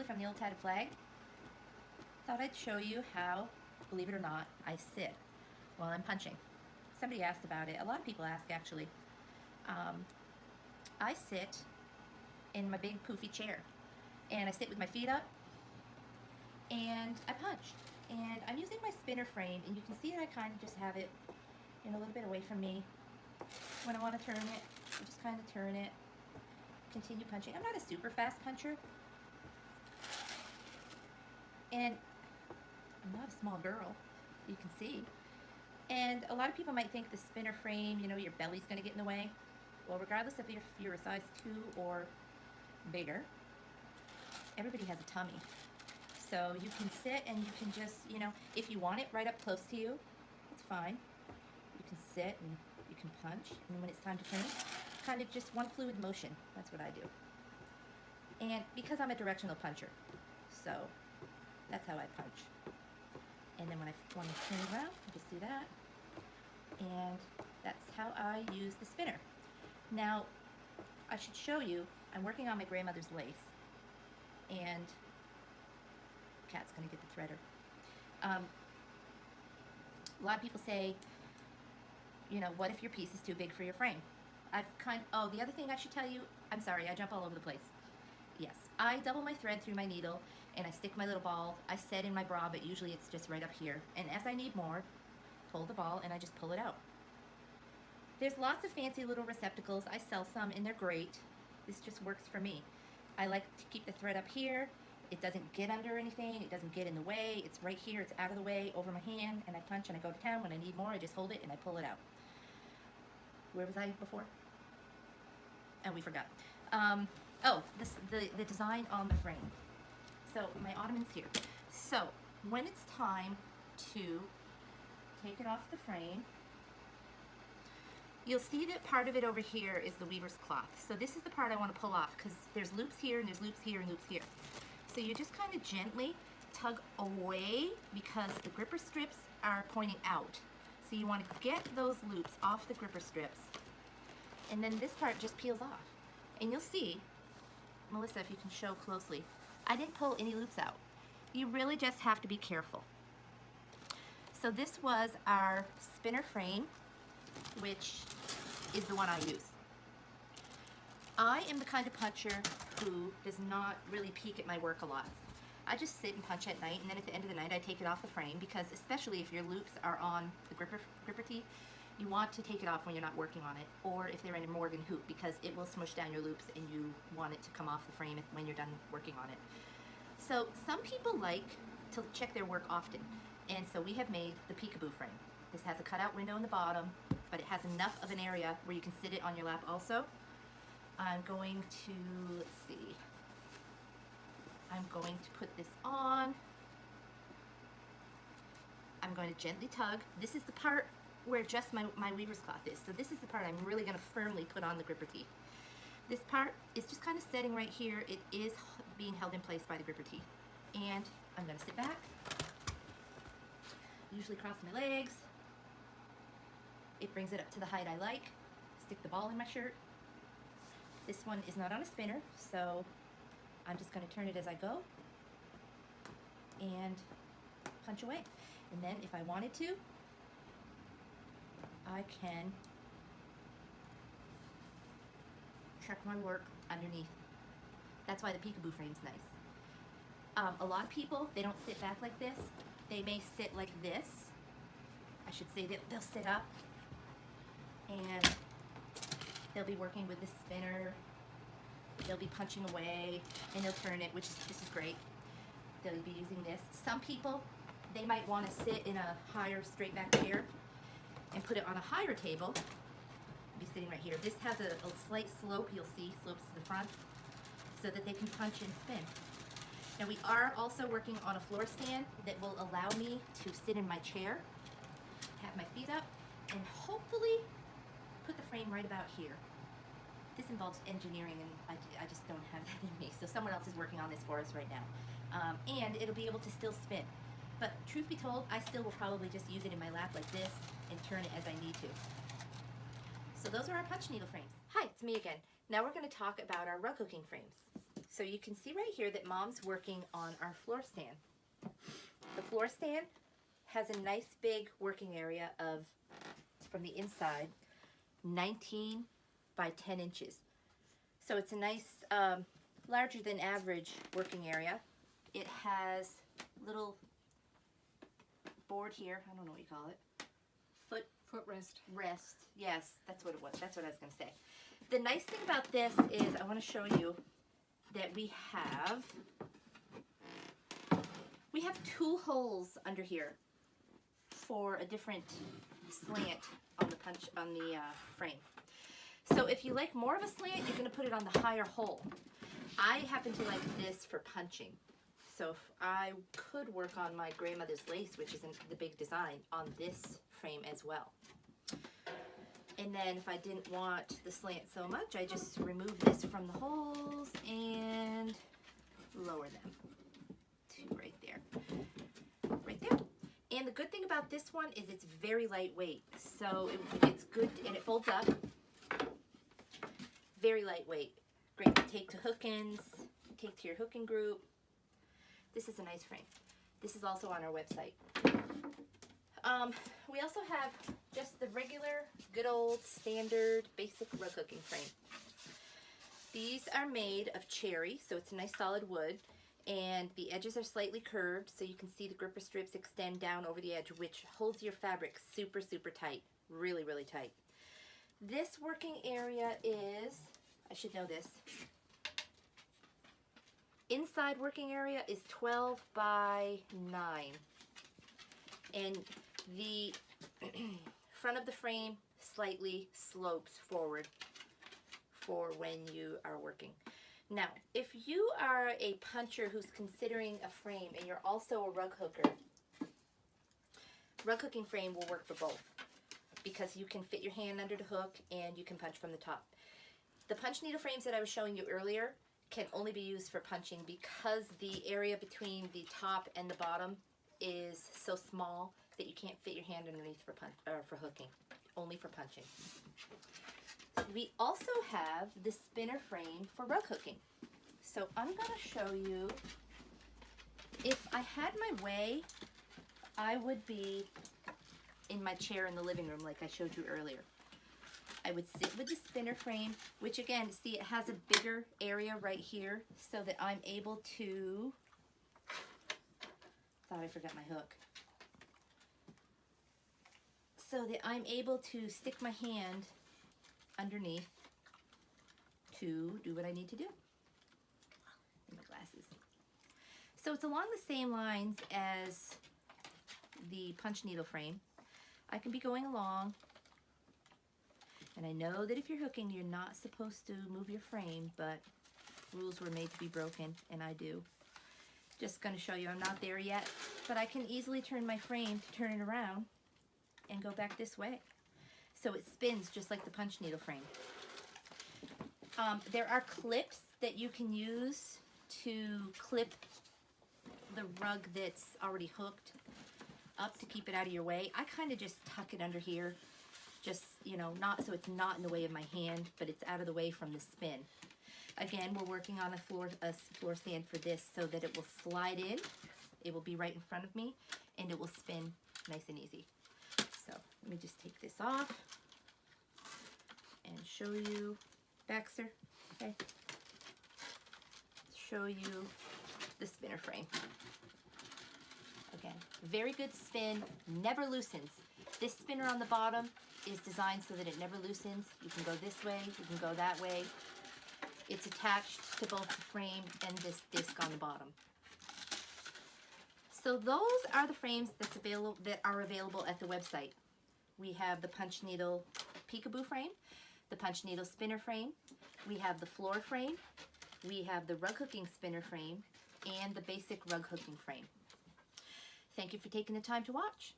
from the Old Tatted Flag. Thought I'd show you how, believe it or not, I sit while I'm punching. Somebody asked about it. A lot of people ask, actually. I sit in my big poofy chair, and I sit with my feet up, and I punch. And I'm using my spinner frame, and you can see that I kind of just have it a little bit away from me. When I want to turn it, I just kind of turn it, continue punching. I'm not a super fast puncher, and I'm not a small girl, you can see. And a lot of people might think the spinner frame, your belly's going to get in the way. Well, regardless if you're a size 2 or bigger, everybody has a tummy. So you can sit and you can just, if you want it right up close to you, it's fine. You can sit and you can punch, and when it's time to turn, kind of just one fluid motion. That's what I do. And because I'm a directional puncher, so that's how I punch. And then when I want to turn around, you just do that. And that's how I use the spinner. Now, I should show you, I'm working on my grandmother's lace. And cat's gonna get the threader. A lot of people say, what if your piece is too big for your frame? Oh, the other thing I should tell you, I'm sorry, I jump all over the place. Yes, I double my thread through my needle, and I stick my little ball. I set in my bra, but usually it's just right up here. And as I need more, hold the ball and I just pull it out. There's lots of fancy little receptacles. I sell some and they're great. This just works for me. I like to keep the thread up here. It doesn't get under anything. It doesn't get in the way. It's right here. It's out of the way, over my hand, and I punch and I go to town. When I need more, I just hold it and I pull it out. Where was I before? Oh, we forgot. The design on the frame. So my ottoman's here. So when it's time to take it off the frame, you'll see that part of it over here is the weaver's cloth. So this is the part I want to pull off because there's loops here and there's loops here and loops here. So you just kind of gently tug away because the gripper strips are pointing out. So you want to get those loops off the gripper strips, and then this part just peels off. And you'll see, Melissa, if you can show closely, I didn't pull any loops out. You really just have to be careful. So this was our spinner frame, which is the one I use. I am the kind of puncher who does not really peek at my work a lot. I just sit and punch at night, and then at the end of the night I take it off the frame, because especially if your loops are on the gripper tee, you want to take it off when you're not working on it, or if they're in a Morgan hoop, because it will smush down your loops and you want it to come off the frame when you're done working on it. So some people like to check their work often, and so we have made the peekaboo frame. This has a cutout window in the bottom, but it has enough of an area where you can sit it on your lap also. I'm going to, let's see, I'm going to put this on. I'm going to gently tug. This is the part where just my weaver's cloth is. So this is the part I'm really going to firmly put on the gripper tee. This part is just kind of setting right here. It is being held in place by the gripper tee. And I'm going to sit back, usually cross my legs. It brings it up to the height I like. Stick the ball in my shirt. This one is not on a spinner, so I'm just going to turn it as I go and punch away. And then if I wanted to, I can check my work underneath. That's why the peekaboo frame's nice. A lot of people, they don't sit back like this. They may sit like this. I should say that they'll sit up and they'll be working with the spinner. They'll be punching away and they'll turn it, this is great. They'll be using this. Some people, they might want to sit in a higher straight back chair and put it on a higher table. Be sitting right here. This has a slight slope, you'll see, slopes to the front, so that they can punch and spin. Now we are also working on a floor stand that will allow me to sit in my chair, have my feet up, and hopefully put the frame right about here. This involves engineering, and I just don't have that in me, so someone else is working on this for us right now. And it'll be able to still spin. But truth be told, I still will probably just use it in my lap like this and turn it as I need to. So those are our punch needle frames. Hi, it's me again. Now we're going to talk about our rug hooking frames. So you can see right here that Mom's working on our floor stand. The floor stand has a nice big working area of, from the inside, 19 by 10 inches. So it's a nice, larger than average working area. It has little board here, I don't know what you call it. Footrest. Rest, yes, that's what it was. That's what I was going to say. The nice thing about this is I want to show you that we have 2 holes under here for a different slant on the frame. So if you like more of a slant, you're going to put it on the higher hole. I happen to like this for punching. So if I could work on my grandmother's lace, which is the big design, on this frame as well. And then if I didn't want the slant so much, I just remove this from the holes and lower them to right there. Right there. And the good thing about this one is it's very lightweight. So it's good, and it folds up. Very lightweight. Great to take to hook-ins, take to your hooking group. This is a nice frame. This is also on our website. We also have just the regular, good old, standard, basic rug hooking frame. These are made of cherry, so it's a nice solid wood, and the edges are slightly curved, so you can see the gripper strips extend down over the edge, which holds your fabric super, super tight. Really, really tight. This working area is, I should know this, inside working area is 12 by 9, and the front of the frame slightly slopes forward for when you are working. Now, if you are a puncher who's considering a frame and you're also a rug hooker, rug hooking frame will work for both because you can fit your hand under the hook and you can punch from the top. The punch needle frames that I was showing you earlier can only be used for punching because the area between the top and the bottom is so small that you can't fit your hand underneath for hooking, only for punching. We also have the spinner frame for rug hooking. So I'm going to show you, if I had my way, I would be in my chair in the living room like I showed you earlier. I would sit with the spinner frame, which again, see, it has a bigger area right here so that I'm able to, thought I forgot my hook, so that I'm able to stick my hand underneath to do what I need to do. And my glasses. So it's along the same lines as the punch needle frame. I can be going along, and I know that if you're hooking, you're not supposed to move your frame, but rules were made to be broken, and I do. Just going to show you I'm not there yet, but I can easily turn my frame to turn it around and go back this way. So it spins just like the punch needle frame. There are clips that you can use to clip the rug that's already hooked up to keep it out of your way. I kind of just tuck it under here, just, you know, not so it's not in the way of my hand, but it's out of the way from the spin. Again, we're working on a floor stand for this so that it will slide in. It will be right in front of me, and it will spin nice and easy. So let me just take this off and show you, Baxter, okay, show you the spinner frame. Again, very good spin, never loosens. This spinner on the bottom is designed so that it never loosens. You can go this way, you can go that way. It's attached to both the frame and this disc on the bottom. So those are the frames that are available at the website. We have the punch needle peekaboo frame, the punch needle spinner frame, we have the floor frame, we have the rug hooking spinner frame, and the basic rug hooking frame. Thank you for taking the time to watch.